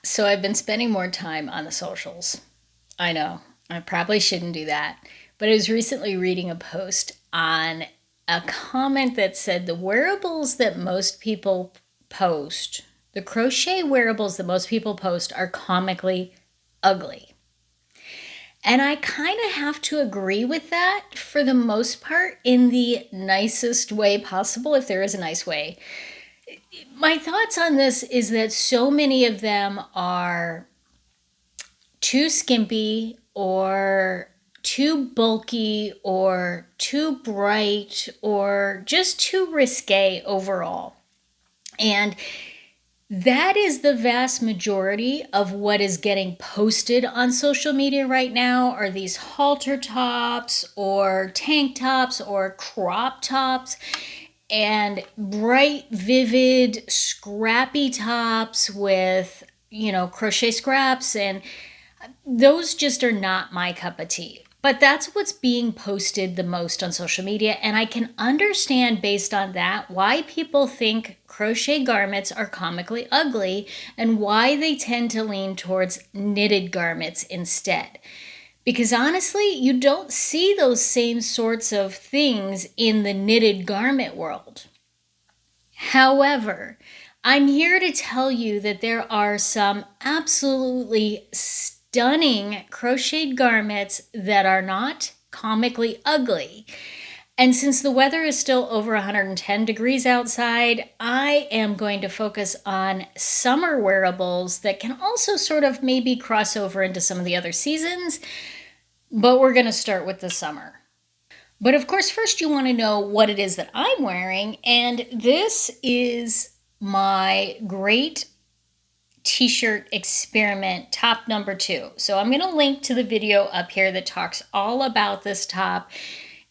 So I've been spending more time on the socials. I know, I probably shouldn't do that. But I was recently reading a post on a comment that said the wearables that most people post, the crochet wearables that most people post, are comically ugly. And I kind of have to agree with that for the most part in the nicest way possible, if there is a nice way. My thoughts on this is that so many of them are too skimpy or too bulky or too bright or just too risque overall. And that is the vast majority of what is getting posted on social media right now are these halter tops or tank tops or crop tops and bright, vivid, scrappy tops with, crochet scraps, and those just are not my cup of tea. But that's what's being posted the most on social media. And I can understand based on that why people think crochet garments are comically ugly and why they tend to lean towards knitted garments instead. Because honestly, you don't see those same sorts of things in the knitted garment world. However, I'm here to tell you that there are some absolutely stunning crocheted garments that are not comically ugly. And since the weather is still over 110 degrees outside, I am going to focus on summer wearables that can also sort of maybe cross over into some of the other seasons, but we're going to start with the summer. But of course, first you want to know what it is that I'm wearing, and this is my great t-shirt experiment top number 2. So I'm going to link to the video up here that talks all about this top,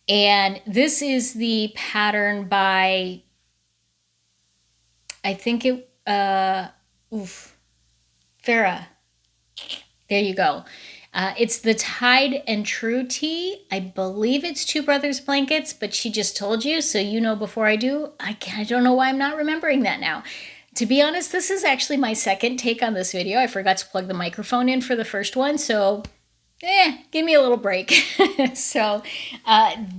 and this is the pattern by, I think it, Farah. There you go. It's the Tide and True tee. I believe it's Two Brothers Blankets, but she just told you, so you know before I do. I don't know why I'm not remembering that now. To be honest, this is actually my second take on this video. I forgot to plug the microphone in for the first one, so give me a little break. So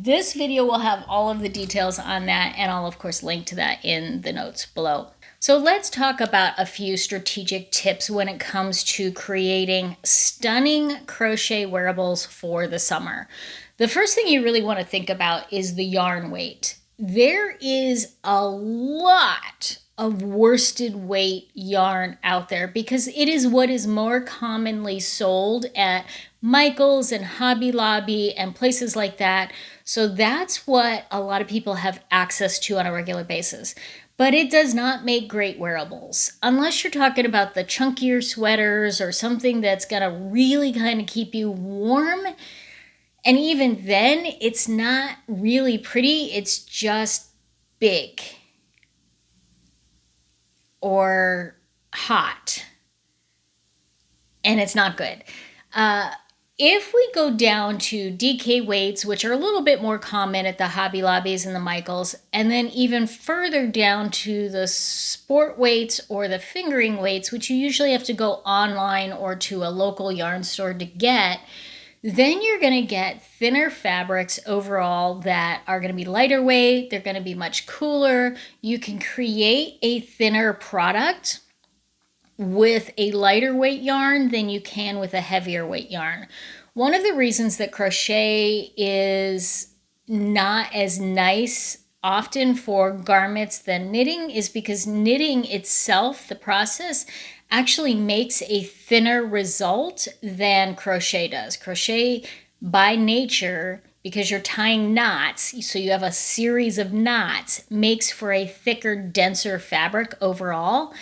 this video will have all of the details on that, and I'll of course link to that in the notes below. So let's talk about a few strategic tips when it comes to creating stunning crochet wearables for the summer. The first thing you really want to think about is the yarn weight. There is a lot of worsted weight yarn out there because it is what is more commonly sold at Michael's and Hobby Lobby and places like that. So that's what a lot of people have access to on a regular basis. But it does not make great wearables. Unless you're talking about the chunkier sweaters or something that's going to really kind of keep you warm. And even then, it's not really pretty. It's just big or hot. And it's not good. If we go down to DK weights, which are a little bit more common at the Hobby Lobbies and the Michaels, and then even further down to the sport weights or the fingering weights, which you usually have to go online or to a local yarn store to get, then you're going to get thinner fabrics overall that are going to be lighter weight. They're going to be much cooler. You can create a thinner product with a lighter weight yarn than you can with a heavier weight yarn. One of the reasons that crochet is not as nice often for garments than knitting is because knitting itself, the process, actually makes a thinner result than crochet does. Crochet by nature, because you're tying knots, so you have a series of knots, makes for a thicker, denser fabric overall.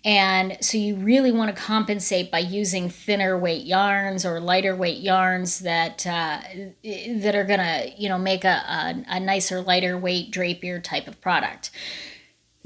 And so you really want to compensate by using thinner weight yarns or lighter weight yarns that are going to, make a nicer, lighter weight drapier type of product.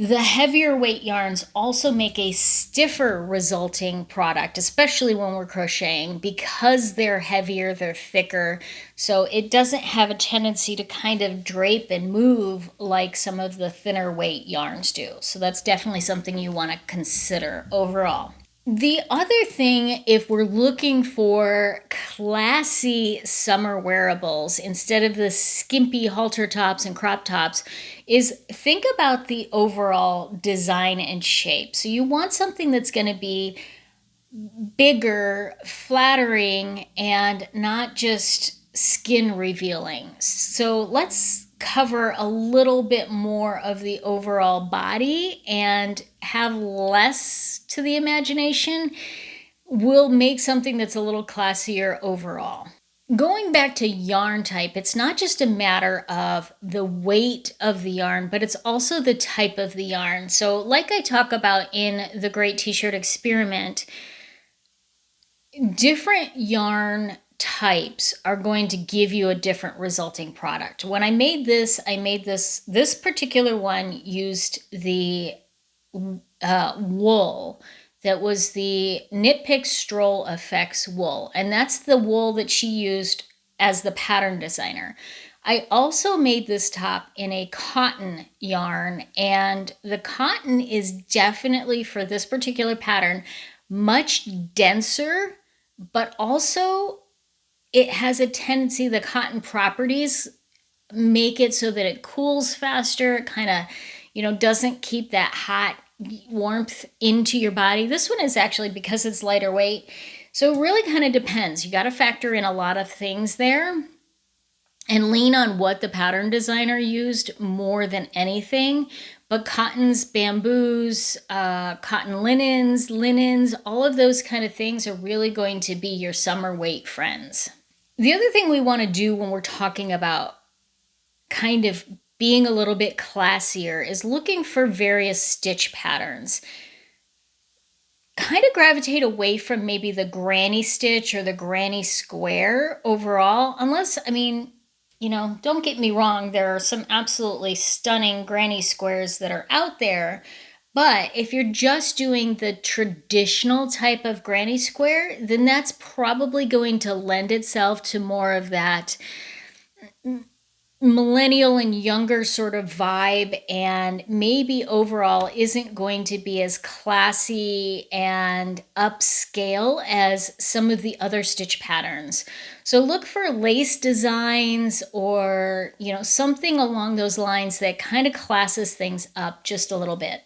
The heavier weight yarns also make a stiffer resulting product, especially when we're crocheting, because they're heavier, they're thicker. So it doesn't have a tendency to kind of drape and move like some of the thinner weight yarns do. So that's definitely something you want to consider overall. The other thing, if we're looking for classy summer wearables instead of the skimpy halter tops and crop tops, is think about the overall design and shape. So you want something that's going to be bigger, flattering, and not just skin revealing. So let's cover a little bit more of the overall body and have less to the imagination. We'll make something that's a little classier overall. Going back to yarn type, it's not just a matter of the weight of the yarn, but it's also the type of the yarn. So like I talk about in the Great T-Shirt Experiment, different yarn types are going to give you a different resulting product. When I made this, this particular one used the wool that was the Knit Pick Stroll Effects wool. And that's the wool that she used as the pattern designer. I also made this top in a cotton yarn, and the cotton is definitely, for this particular pattern, much denser, but also it has a tendency, the cotton properties make it so that it cools faster. It kind of, doesn't keep that hot warmth into your body. This one is actually, because it's lighter weight, so it really kind of depends. You got to factor in a lot of things there and lean on what the pattern designer used more than anything. But cottons, bamboos, cotton linens, all of those kind of things are really going to be your summer weight friends. The other thing we want to do when we're talking about kind of being a little bit classier is looking for various stitch patterns. Kind of gravitate away from maybe the granny stitch or the granny square overall, unless, don't get me wrong, there are some absolutely stunning granny squares that are out there. But if you're just doing the traditional type of granny square, then that's probably going to lend itself to more of that millennial and younger sort of vibe, and maybe overall isn't going to be as classy and upscale as some of the other stitch patterns. So look for lace designs or, something along those lines that kind of classes things up just a little bit.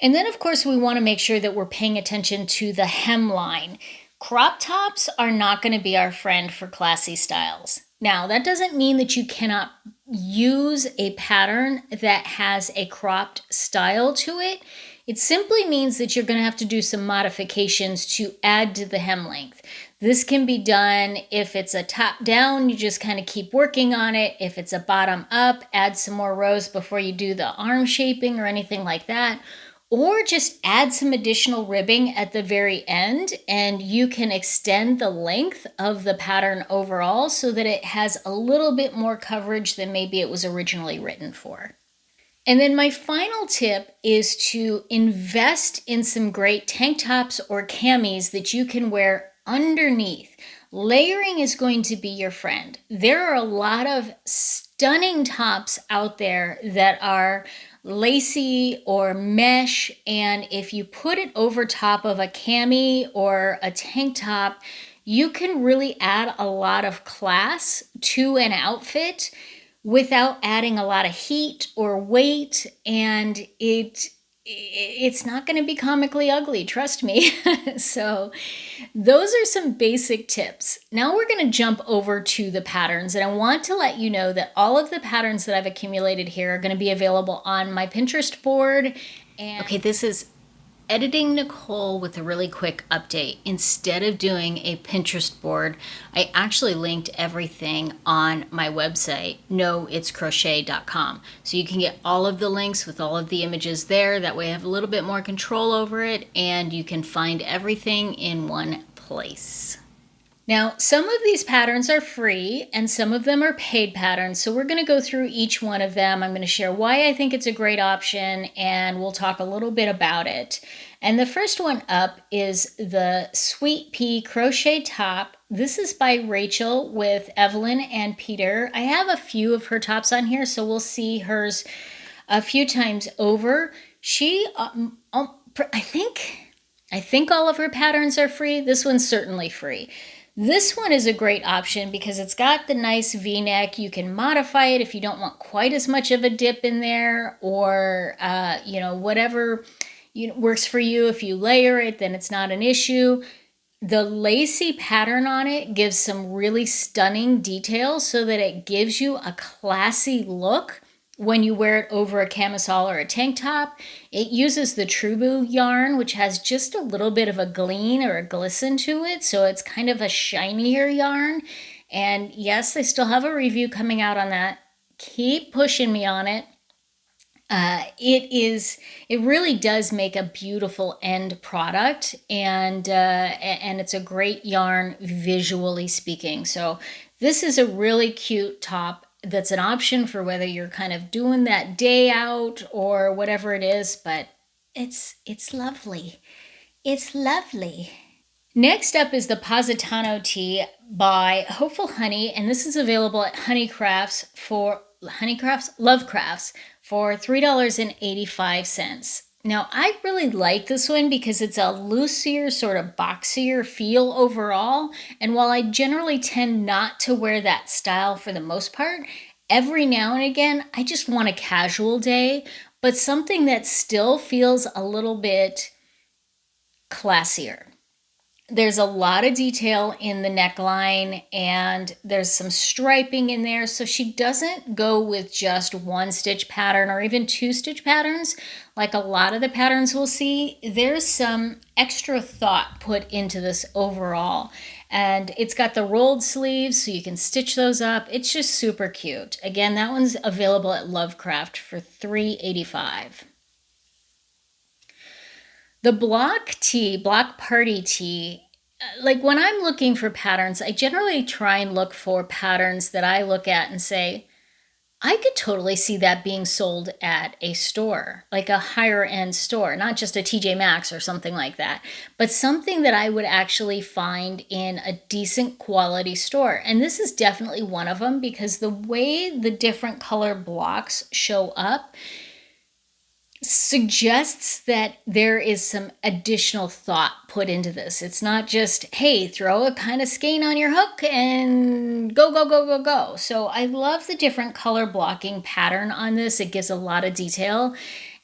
And then, of course, we want to make sure that we're paying attention to the hemline. Crop tops are not going to be our friend for classy styles. Now, that doesn't mean that you cannot use a pattern that has a cropped style to it. It simply means that you're going to have to do some modifications to add to the hem length. This can be done if it's a top down, you just kind of keep working on it. If it's a bottom up, add some more rows before you do the arm shaping or anything like that. Or just add some additional ribbing at the very end, and you can extend the length of the pattern overall so that it has a little bit more coverage than maybe it was originally written for. And then my final tip is to invest in some great tank tops or camis that you can wear underneath. Layering is going to be your friend. There are a lot of stunning tops out there that are lacy or mesh, and if you put it over top of a cami or a tank top, you can really add a lot of class to an outfit without adding a lot of heat or weight, and it's not going to be comically ugly, trust me. So those are some basic tips. Now we're going to jump over to the patterns, and I want to let you know that all of the patterns that I've accumulated here are going to be available on my Pinterest board. And okay, this is Editing Nicole with a really quick update. Instead of doing a Pinterest board, I actually linked everything on my website, noitscrochet.com. So you can get all of the links with all of the images there. That way I have a little bit more control over it, and you can find everything in one place. Now, some of these patterns are free and some of them are paid patterns, so we're going to go through each one of them. I'm going to share why I think it's a great option, and we'll talk a little bit about it. And the first one up is the Sweet Pea Crochet Top. This is by Rachel with Evelyn and Peter. I have a few of her tops on here, so we'll see hers a few times over. She, I think I think all of her patterns are free. This one's certainly free. This one is a great option because it's got the nice V-neck. You can modify it if you don't want quite as much of a dip in there, or whatever works for you. If you layer it, then it's not an issue. The lacy pattern on it gives some really stunning details so that it gives you a classy look when you wear it over a camisole or a tank top. It uses the Trubu yarn, which has just a little bit of a gleam or a glisten to it, so it's kind of a shinier yarn. And yes, I still have a review coming out on that. Keep pushing me on it. It really does make a beautiful end product, and it's a great yarn visually speaking. So this is a really cute top that's an option for whether you're kind of doing that day out or whatever it is, but it's lovely. It's lovely. Next up is the Positano tee by Hopeful Honey, and this is available at Lovecrafts for $3.85. Now, I really like this one because it's a loosier, sort of boxier feel overall. And while I generally tend not to wear that style for the most part, every now and again, I just want a casual day, but something that still feels a little bit classier. There's a lot of detail in the neckline, and there's some striping in there. So she doesn't go with just one stitch pattern or even two stitch patterns like a lot of the patterns we'll see. There's some extra thought put into this overall. And it's got the rolled sleeves so you can stitch those up. It's just super cute. Again, that one's available at Lovecraft for $3.85. The block party tee, like when I'm looking for patterns, I generally try and look for patterns that I look at and say, I could totally see that being sold at a store, like a higher end store, not just a TJ Maxx or something like that, but something that I would actually find in a decent quality store. And this is definitely one of them because the way the different color blocks show up suggests that there is some additional thought put into this. It's not just, hey, throw a kind of skein on your hook and go, go, go, go, go. So I love the different color blocking pattern on this. It gives a lot of detail.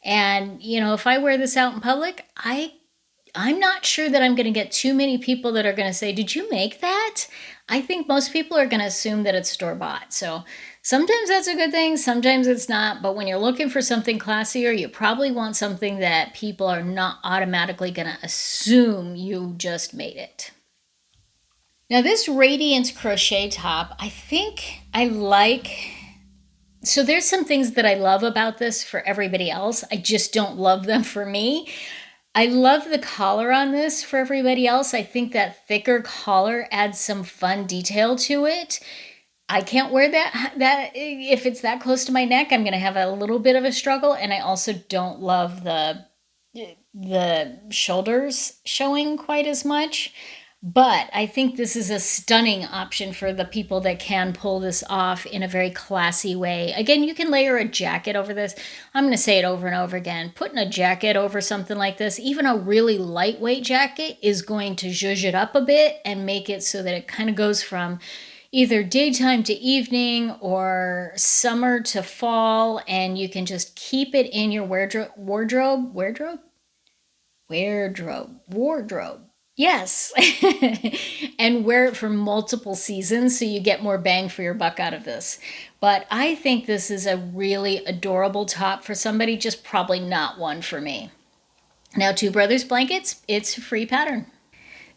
And, if I wear this out in public, I'm not sure that I'm going to get too many people that are going to say, did you make that? I think most people are going to assume that it's store-bought. So sometimes that's a good thing, sometimes it's not. But when you're looking for something classier, you probably want something that people are not automatically going to assume you just made it. Now this Radiance crochet top, I think I like. So there's some things that I love about this for everybody else. I just don't love them for me. I love the collar on this for everybody else. I think that thicker collar adds some fun detail to it. I can't wear that if it's that close to my neck, I'm going to have a little bit of a struggle. And I also don't love the shoulders showing quite as much. But I think this is a stunning option for the people that can pull this off in a very classy way. Again, you can layer a jacket over this. I'm going to say it over and over again. Putting a jacket over something like this, even a really lightweight jacket, is going to zhuzh it up a bit and make it so that it kind of goes from either daytime to evening or summer to fall, and you can just keep it in your wardrobe. Yes. And wear it for multiple seasons so you get more bang for your buck out of this. But I think this is a really adorable top for somebody, just probably not one for me. Now, Two Brothers Blankets, it's a free pattern.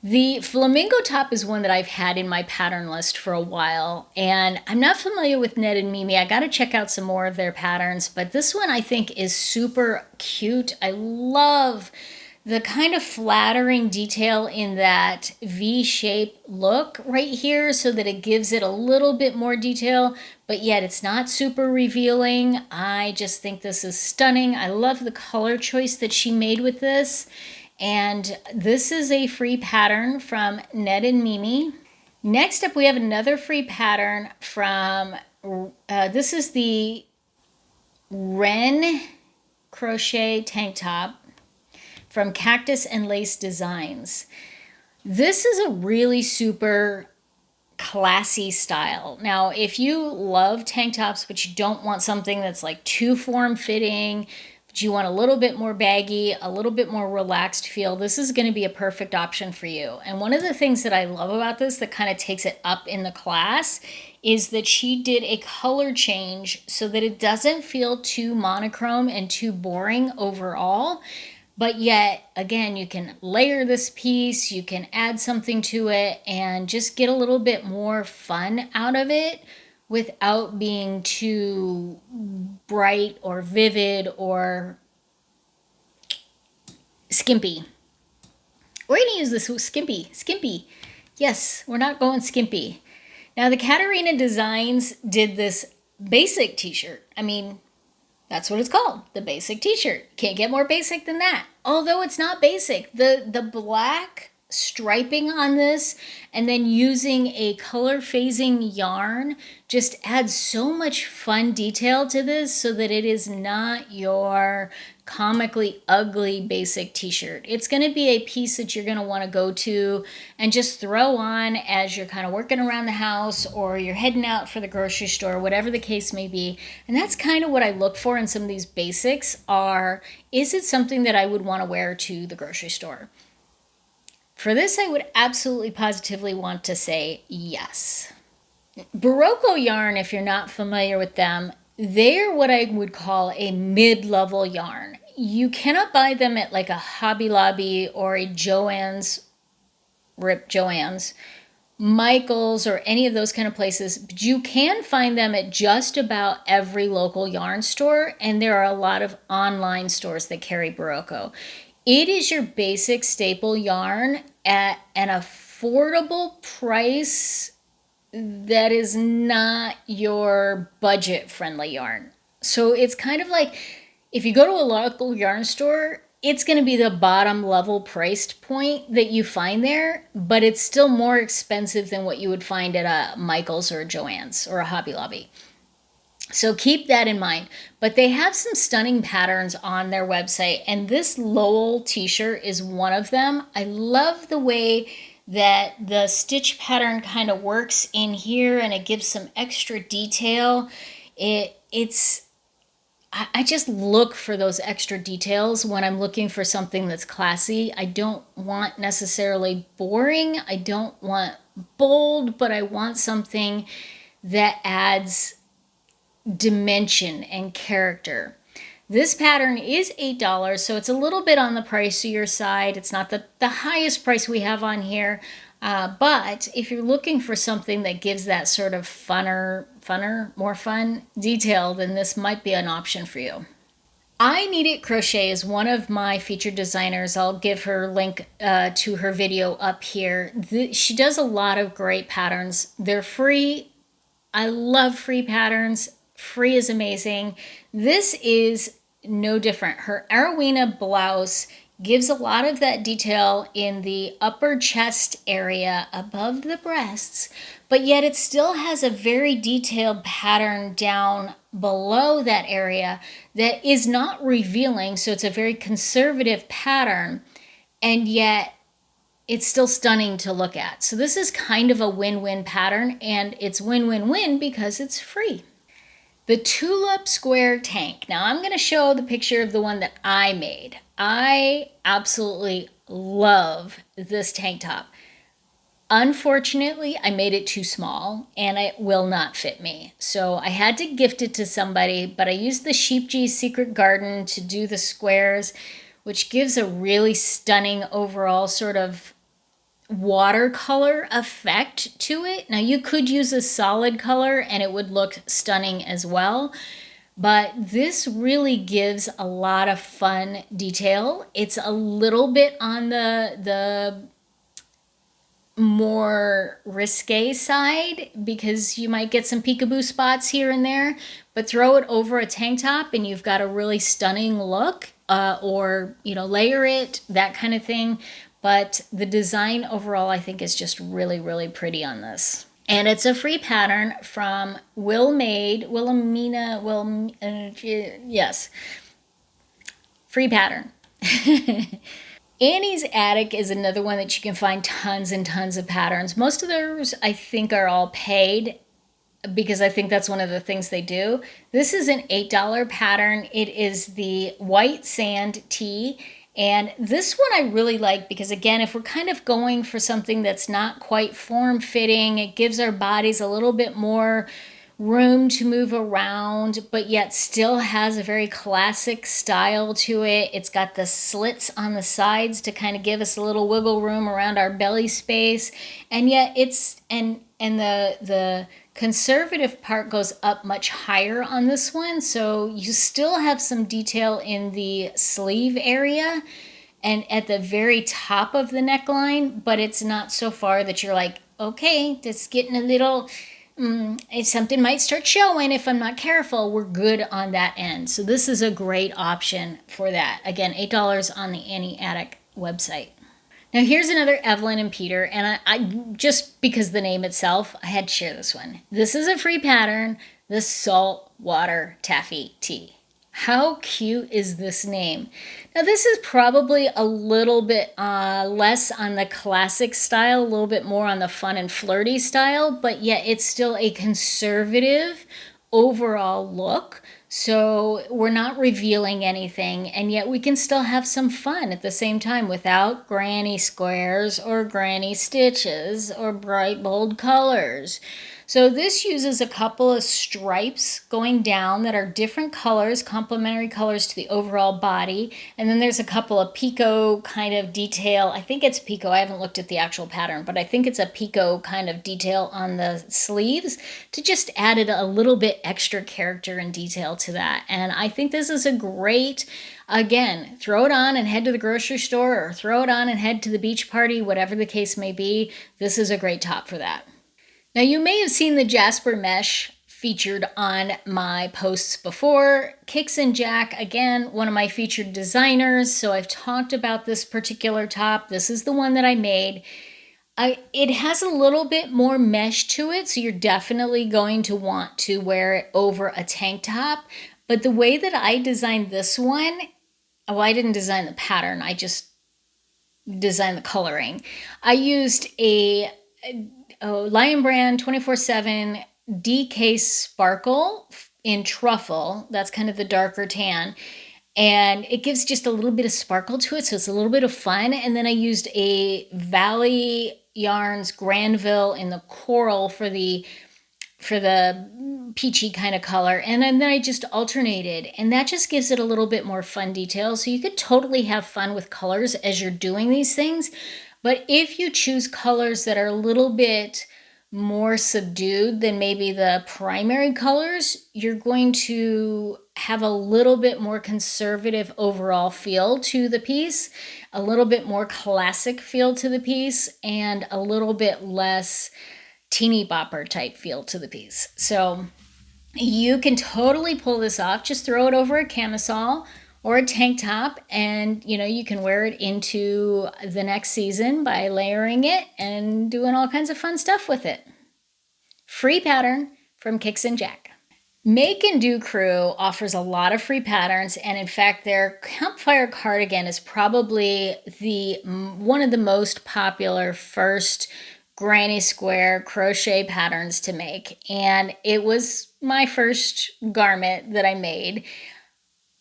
The flamingo top is one that I've had in my pattern list for a while, and I'm not familiar with Ned and Mimi. I got to check out some more of their patterns, but this one I think is super cute. I love the kind of flattering detail in that V-shaped look right here so that it gives it a little bit more detail, but yet it's not super revealing. I just think this is stunning. I love the color choice that she made with this. And this is a free pattern from Ned and Mimi. Next up, we have another free pattern from, this is the Wren Crochet tank top from Cactus and Lace Designs. This is a really super classy style. Now, if you love tank tops, but you don't want something that's like too form-fitting, but you want a little bit more baggy, a little bit more relaxed feel, this is going to be a perfect option for you. And one of the things that I love about this that kind of takes it up in the class is that she did a color change so that it doesn't feel too monochrome and too boring overall. But yet, again, you can layer this piece, you can add something to it, and just get a little bit more fun out of it without being too bright or vivid or skimpy. We're going to use this skimpy. Yes, we're not going skimpy. Now, the Katarina Designs did this basic t-shirt. I mean, that's what it's called, the basic t-shirt. Can't get more basic than that. Although it's not basic. The black striping on this and then using a color phasing yarn just adds so much fun detail to this so that it is not your comically ugly basic t-shirt. It's going to be a piece that you're going to want to go to and just throw on as you're kind of working around the house or you're heading out for the grocery store, whatever the case may be. And that's kind of what I look for in some of these basics are, is it something that I would want to wear to the grocery store? For this, I would absolutely positively want to say yes. Barocco yarn, if you're not familiar with them, they're what I would call a mid-level yarn. You cannot buy them at like a Hobby Lobby or a Joann's, Rip Joann's, Michael's, or any of those kind of places. But you can find them at just about every local yarn store, and there are a lot of online stores that carry Barocco. It is your basic staple yarn at an affordable price that is not your budget-friendly yarn. So it's kind of like if you go to a local yarn store, it's going to be the bottom level priced point that you find there, but it's still more expensive than what you would find at a Michael's or a Joann's or a Hobby Lobby. So keep that in mind. But they have some stunning patterns on their website, and this Lowell t-shirt is one of them. I love the way that the stitch pattern kind of works in here, and it gives some extra detail. I just look for those extra details when I'm looking for something that's classy. I don't want necessarily boring. I don't want bold, but I want something that adds dimension and character. This pattern is $8, so it's a little bit on the pricier side. It's not the highest price we have on here, but if you're looking for something that gives that sort of more fun detail, then this might be an option for you. I Need It Crochet is one of my featured designers. I'll give her a link to her video up here. She does a lot of great patterns. They're free. I love free patterns. Free is amazing. This is no different. Her Arowina blouse gives a lot of that detail in the upper chest area above the breasts, but yet it still has a very detailed pattern down below that area that is not revealing. So it's a very conservative pattern, and yet it's still stunning to look at. So this is kind of a win-win pattern, and it's win-win-win because it's free. The Tulip Square Tank. Now I'm going to show the picture of the one that I made. I absolutely love this tank top. Unfortunately, I made it too small and it will not fit me. So I had to gift it to somebody, but I used the Sheep G Secret Garden to do the squares, which gives a really stunning overall sort of watercolor effect to it. Now you could use a solid color and it would look stunning as well, but this really gives a lot of fun detail. It's a little bit on the more risque side because you might get some peekaboo spots here and there, but throw it over a tank top and you've got a really stunning look, or layer it, that kind of thing. But the design overall, I think, is just really, really pretty on this. And it's a free pattern from yes. Free pattern. Annie's Attic is another one that you can find tons and tons of patterns. Most of those, I think, are all paid because I think that's one of the things they do. This is an $8 pattern. It is the white sand tee. And this one I really like because, again, if we're kind of going for something that's not quite form-fitting, it gives our bodies a little bit more room to move around, but yet still has a very classic style to it. It's got the slits on the sides to kind of give us a little wiggle room around our belly space. And yet the conservative part goes up much higher on this one. So you still have some detail in the sleeve area and at the very top of the neckline, but it's not so far that you're like, okay, that's getting a little, something might start showing if I'm not careful. We're good on that end. So this is a great option for that. Again, $8 on the Annie Attic website. Now here's another Evelyn and Peter, and I just because the name itself, I had to share this one. This is a free pattern, the Saltwater Taffy Tee. How cute is this name? Now this is probably a little bit less on the classic style, a little bit more on the fun and flirty style, but yet it's still a conservative overall look. So we're not revealing anything, and yet we can still have some fun at the same time without granny squares or granny stitches or bright bold colors. So this uses a couple of stripes going down that are different colors, complementary colors to the overall body. And then there's a couple of picot kind of detail. I think it's picot. I haven't looked at the actual pattern, but I think it's a picot kind of detail on the sleeves to just added a little bit extra character and detail to that. And I think this is a great, again, throw it on and head to the grocery store or throw it on and head to the beach party, whatever the case may be. This is a great top for that. Now you may have seen the Jasper mesh featured on my posts before. Kicks and Jack, again, one of my featured designers, so I've talked about this particular top. This is the one that I made. It has a little bit more mesh to it, so you're definitely going to want to wear it over a tank top. But the way that I designed this one, well, I didn't design the pattern, I just designed the coloring. I used a Lion Brand 24/7 DK Sparkle in Truffle. That's kind of the darker tan. And it gives just a little bit of sparkle to it, so it's a little bit of fun. And then I used a Valley Yarns Granville in the coral for the peachy kind of color. And then I just alternated. And that just gives it a little bit more fun detail. So you could totally have fun with colors as you're doing these things. But if you choose colors that are a little bit more subdued than maybe the primary colors, you're going to have a little bit more conservative overall feel to the piece, a little bit more classic feel to the piece, and a little bit less teeny bopper type feel to the piece. So you can totally pull this off. Just throw it over a camisole or a tank top, and you can wear it into the next season by layering it and doing all kinds of fun stuff with it. Free pattern from Kicks and Jack. Make and Do Crew offers a lot of free patterns, and in fact their campfire cardigan is probably one of the most popular first granny square crochet patterns to make, and it was my first garment that I made.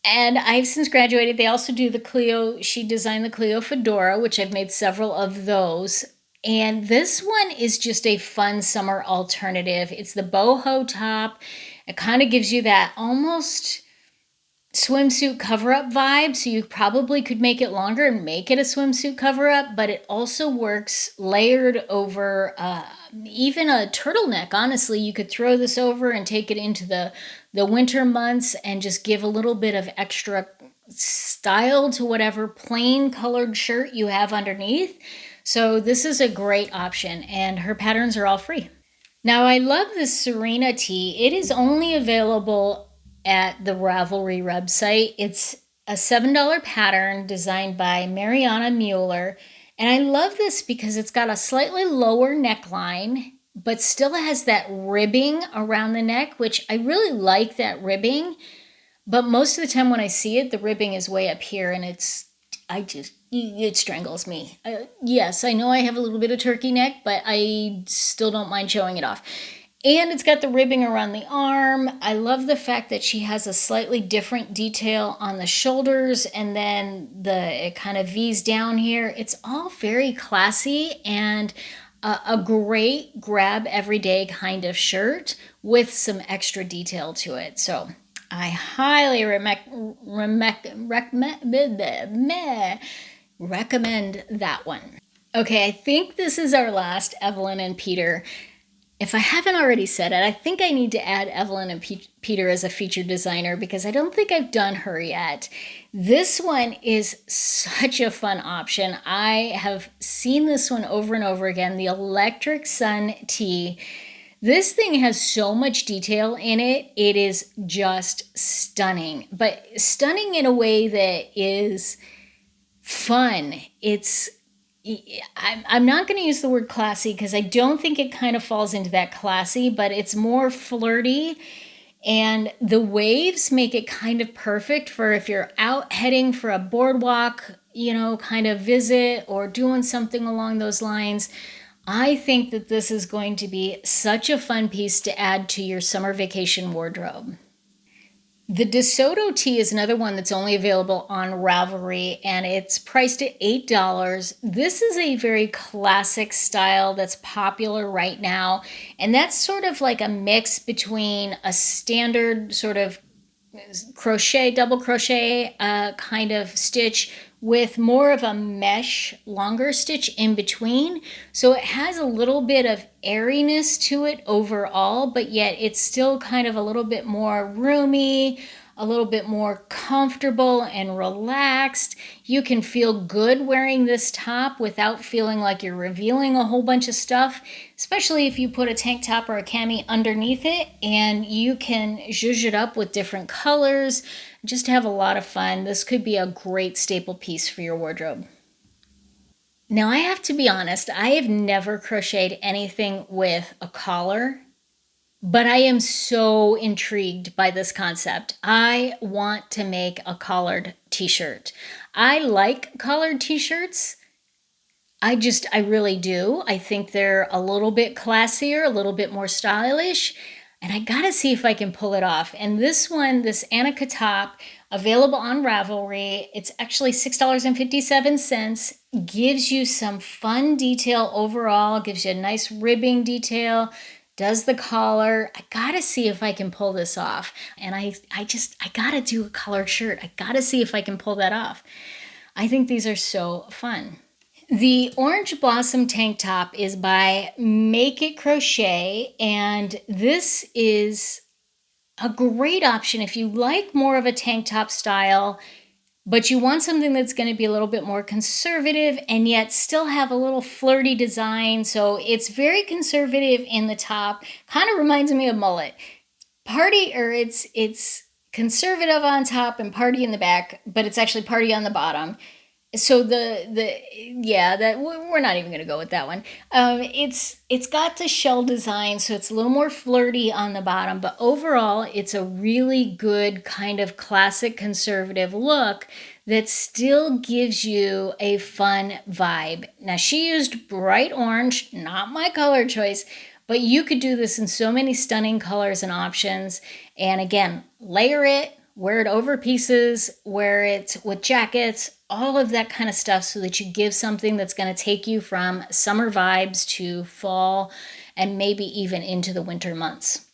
And I've since graduated. They also do the Cleo. She designed the Cleo Fedora, which I've made several of those. And this one is just a fun summer alternative. It's the boho top. It kind of gives you that almost swimsuit cover-up vibe. So you probably could make it longer and make it a swimsuit cover-up. But it also works layered over even a turtleneck. Honestly, you could throw this over and take it into the winter months and just give a little bit of extra style to whatever plain colored shirt you have underneath. So this is a great option, and her patterns are all free. Now I love this Serena tee. It is only available at the Ravelry website. It's a $7 pattern designed by Mariana Mueller. And I love this because it's got a slightly lower neckline, but still has that ribbing around the neck, which I really like that ribbing. But most of the time when I see it, the ribbing is way up here and it's it strangles me. Yes, I know I have a little bit of turkey neck, but I still don't mind showing it off. And it's got the ribbing around the arm. I love the fact that she has a slightly different detail on the shoulders, and then it kind of V's down here. It's all very classy and a great grab everyday kind of shirt with some extra detail to it. So I highly recommend that one. Okay, I think this is our last Evelyn and Peter. If I haven't already said it, I think I need to add Evelyn and Peter as a featured designer because I don't think I've done her yet. This one is such a fun option. I have seen this one over and over again, the Electric Sun Tee. This thing has so much detail in it. It is just stunning, but stunning in a way that is fun. I'm not going to use the word classy because I don't think it kind of falls into that classy, but it's more flirty. And the waves make it kind of perfect for if you're out heading for a boardwalk, kind of visit or doing something along those lines. I think that this is going to be such a fun piece to add to your summer vacation wardrobe. The DeSoto tee is another one that's only available on Ravelry, and it's priced at $8. This is a very classic style that's popular right now, and that's sort of like a mix between a standard sort of crochet, double crochet kind of stitch with more of a mesh longer stitch in between. So it has a little bit of airiness to it overall, but yet it's still kind of a little bit more roomy, a little bit more comfortable and relaxed. You can feel good wearing this top without feeling like you're revealing a whole bunch of stuff, especially if you put a tank top or a cami underneath it, and you can zhuzh it up with different colors. Just have a lot of fun. This could be a great staple piece for your wardrobe. Now, I have to be honest, I have never crocheted anything with a collar, but I am so intrigued by this concept. I want to make a collared t-shirt. I like collared t-shirts. I really do. I think they're a little bit classier, a little bit more stylish. And I gotta see if I can pull it off. And this one, this Annika top, available on Ravelry, it's actually $6.57, gives you some fun detail overall, gives you a nice ribbing detail, does the collar. I gotta see if I can pull this off. And I gotta do a collared shirt. I gotta see if I can pull that off. I think these are so fun. The Orange Blossom tank top is by Make It Crochet, and this is a great option if you like more of a tank top style, but you want something that's going to be a little bit more conservative and yet still have a little flirty design. So it's very conservative in the top, kind of reminds me of mullet. It's conservative on top and party in the back, but it's actually party on the bottom. So we're not even going to go with that one. It's got the shell design, so it's a little more flirty on the bottom, but overall it's a really good kind of classic conservative look that still gives you a fun vibe. Now, she used bright orange, not my color choice, but you could do this in so many stunning colors and options. And again, layer it, wear it over pieces, wear it with jackets, all of that kind of stuff, so that you give something that's going to take you from summer vibes to fall and maybe even into the winter months.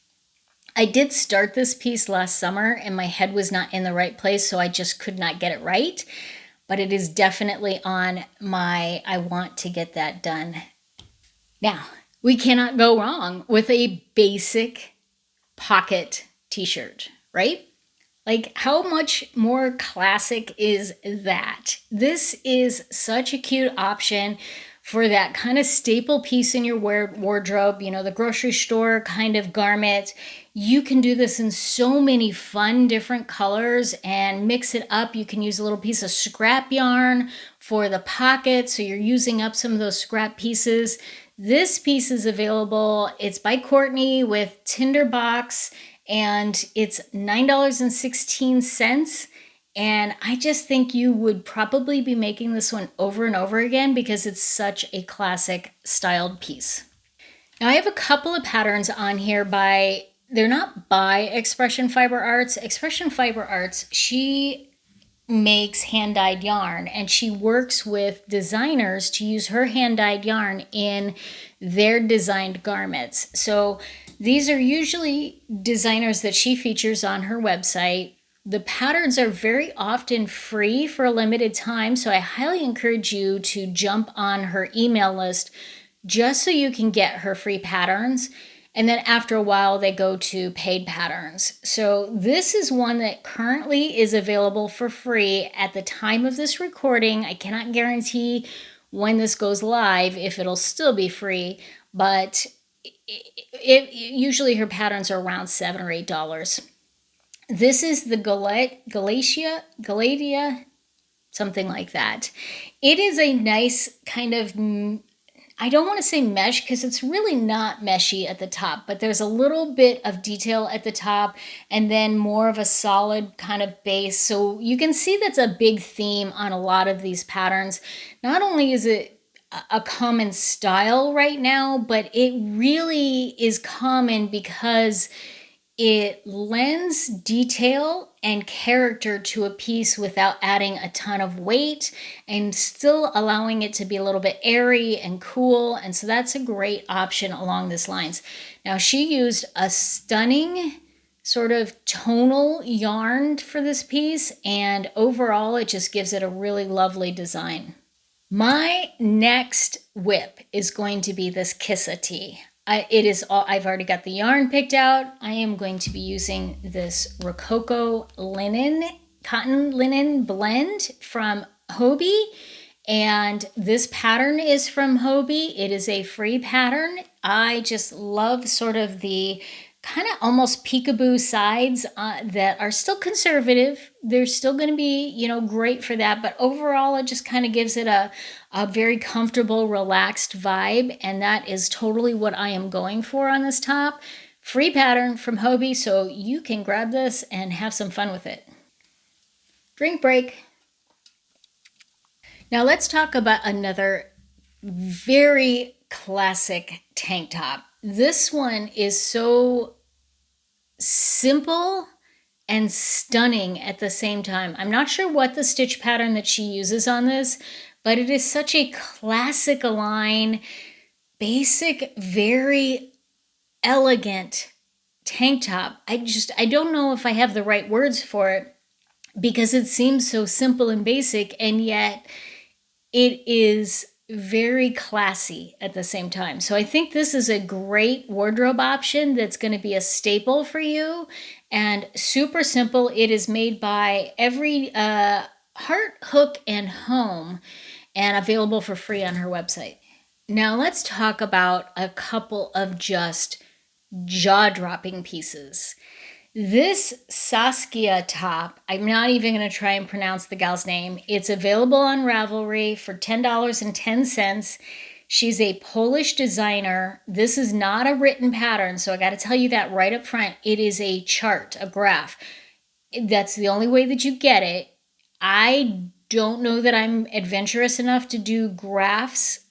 I did start this piece last summer and my head was not in the right place, so I just could not get it right. But it is definitely on my I want to get that done. Now, we cannot go wrong with a basic pocket t-shirt, right? Like, how much more classic is that? This is such a cute option for that kind of staple piece in your wardrobe, the grocery store kind of garment. You can do this in so many fun different colors and mix it up. You can use a little piece of scrap yarn for the pocket, so you're using up some of those scrap pieces. This piece is available. It's by Courtney with Tinderbox, and it's $9.16. And I just think you would probably be making this one over and over again because it's such a classic styled piece. Now I have a couple of patterns on here they're not by Expression Fiber Arts. Expression Fiber Arts, she makes hand-dyed yarn, and she works with designers to use her hand-dyed yarn in their designed garments. So these are usually designers that she features on her website. The patterns are very often free for a limited time, so I highly encourage you to jump on her email list just so you can get her free patterns. And then after a while, they go to paid patterns. So this is one that currently is available for free at the time of this recording. I cannot guarantee when this goes live if it'll still be free, but usually her patterns are around $7 or $8. This is the Galatia, something like that. It is a nice kind of, I don't want to say mesh because it's really not meshy at the top, but there's a little bit of detail at the top and then more of a solid kind of base. So you can see that's a big theme on a lot of these patterns. Not only is it a common style right now, but it really is common because it lends detail and character to a piece without adding a ton of weight and still allowing it to be a little bit airy and cool. And so that's a great option along these lines. Now, she used a stunning sort of tonal yarn for this piece, and overall it just gives it a really lovely design. My next whip is going to be this Kissa tee. I've already got the yarn picked out. I am going to be using this Rococo cotton linen blend from Hobbii. And this pattern is from Hobbii. It is a free pattern. I just love sort of the kind of almost peekaboo sides that are still conservative. They're still going to be, great for that. But overall, it just kind of gives it a very comfortable, relaxed vibe. And that is totally what I am going for on this top. Free pattern from Hobbii, so you can grab this and have some fun with it. Drink break. Now let's talk about another very classic tank top. This one is so simple and stunning at the same time. I'm not sure what the stitch pattern that she uses on this, but it is such a classic align, basic, very elegant tank top. I don't know if I have the right words for it because it seems so simple and basic, and yet it is very classy at the same time. So I think this is a great wardrobe option that's going to be a staple for you and super simple. It is made by every Heart, Hook, and Home and available for free on her website. Now let's talk about a couple of just jaw-dropping pieces. This Saskia top, I'm not even going to try and pronounce the gal's name. It's available on Ravelry for $10.10. She's a Polish designer. This is not a written pattern, so I got to tell you that right up front. It is a chart, a graph. That's the only way that you get it. I don't know that I'm adventurous enough to do graphs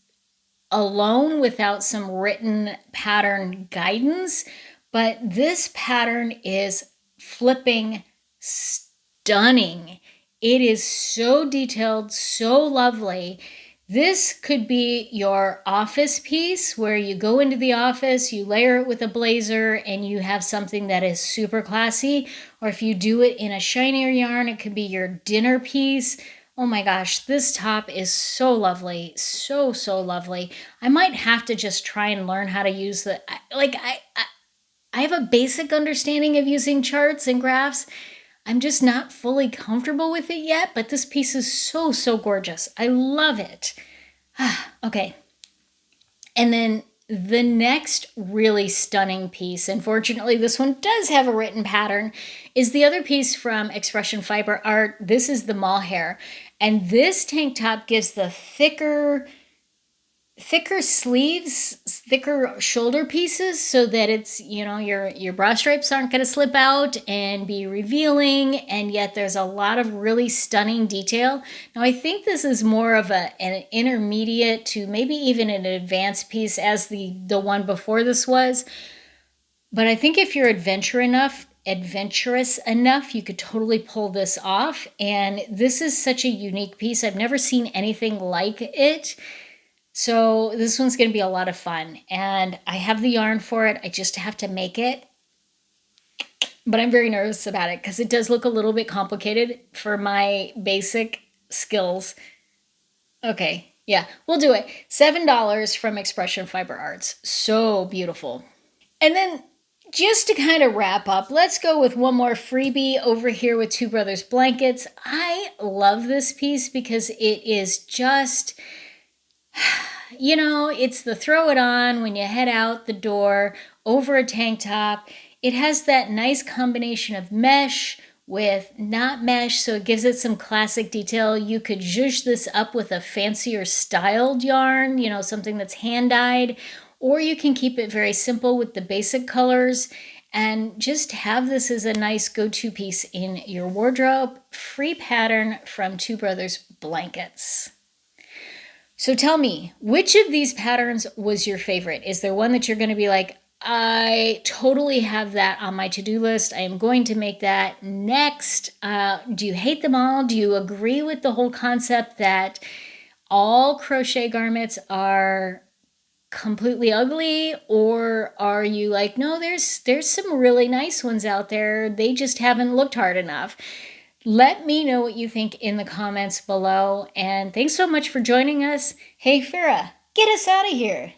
alone without some written pattern guidance. But this pattern is flipping stunning. It is so detailed, so lovely. This could be your office piece where you go into the office, you layer it with a blazer, and you have something that is super classy. Or if you do it in a shinier yarn, it could be your dinner piece. Oh my gosh, this top is so lovely. So, so lovely. I might have to just try and learn how to use I have a basic understanding of using charts and graphs. I'm just not fully comfortable with it yet, but this piece is so, so gorgeous. I love it. Okay. And then the next really stunning piece, unfortunately this one does have a written pattern, is the other piece from Expression Fiber Art. This is the mohair. And this tank top gives the thicker, thicker sleeves, thicker shoulder pieces, so that it's, your bra strapes aren't going to slip out and be revealing, and yet there's a lot of really stunning detail. Now I think this is more of an intermediate to maybe even an advanced piece, as the one before this was. But I think if you're adventurous enough, you could totally pull this off. And this is such a unique piece. I've never seen anything like it. So this one's going to be a lot of fun. And I have the yarn for it. I just have to make it. But I'm very nervous about it because it does look a little bit complicated for my basic skills. Okay, yeah, we'll do it. $7 from Expression Fiber Arts. So beautiful. And then just to kind of wrap up, let's go with one more freebie over here with Two Brothers Blankets. I love this piece because it is just, it's the throw it on when you head out the door over a tank top. It has that nice combination of mesh with not mesh, so it gives it some classic detail. You could zhuzh this up with a fancier styled yarn, something that's hand-dyed, or you can keep it very simple with the basic colors and just have this as a nice go-to piece in your wardrobe. Free pattern from Two Brothers Blankets. So tell me, which of these patterns was your favorite? Is there one that you're going to be like, I totally have that on my to-do list. I am going to make that next. Do you hate them all? Do you agree with the whole concept that all crochet garments are completely ugly? Or are you like, no, there's some really nice ones out there. They just haven't looked hard enough. Let me know what you think in the comments below. And thanks so much for joining us. Hey, Farah, get us out of here.